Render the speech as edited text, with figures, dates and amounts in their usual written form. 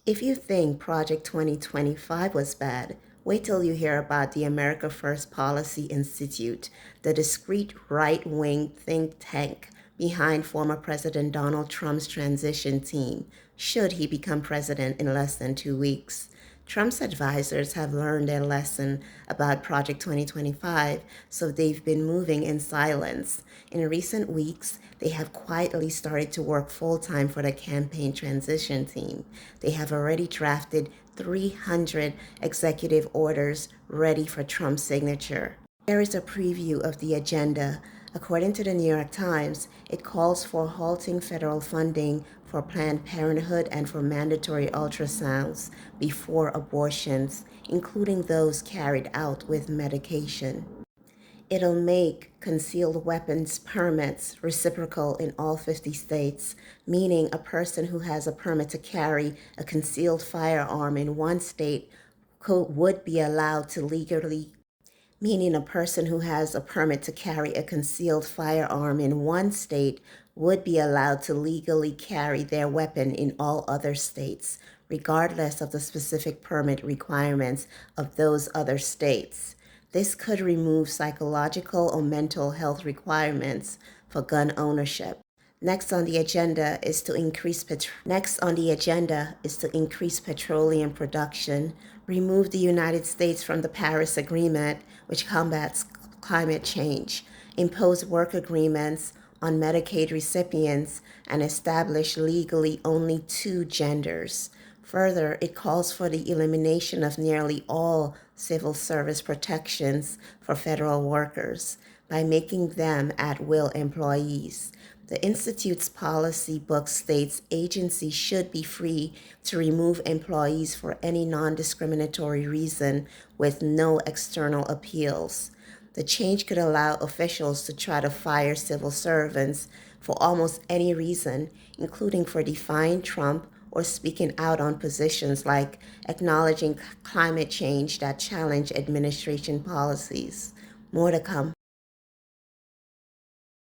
If you think Project 2025 was bad, wait till you hear about the America First Policy Institute, the discreet right-wing think tank behind former President Donald Trump's transition team, should he become president in less than 2 weeks. Trump's advisors have learned their lesson about Project 2025, so they've been moving in silence. In recent weeks, they have quietly started to work full-time for the campaign transition team. They have already drafted 300 executive orders ready for Trump's signature. Here is a preview of the agenda. According to the New York Times, it calls for halting federal funding for Planned Parenthood and for mandatory ultrasounds before abortions, including those carried out with medication. It'll make concealed weapons permits reciprocal in all 50 states, meaning a person who has a permit to carry a concealed firearm in one state would be allowed to legally meaning a person who has a permit to carry a concealed firearm in one state would be allowed to legally carry their weapon in all other states, regardless of the specific permit requirements of those other states. This could remove psychological or mental health requirements for gun ownership. Next on the agenda is to increase petroleum production, remove the United States from the Paris Agreement, which combats climate change, impose work agreements on Medicaid recipients, and establish legally only two genders. Further, it calls for the elimination of nearly all civil service protections for federal workers by making them at-will employees. The Institute's policy book states agencies should be free to remove employees for any non-discriminatory reason with no external appeals. The change could allow officials to try to fire civil servants for almost any reason, including for defying Trump or speaking out on positions like acknowledging climate change that challenge administration policies. More to come.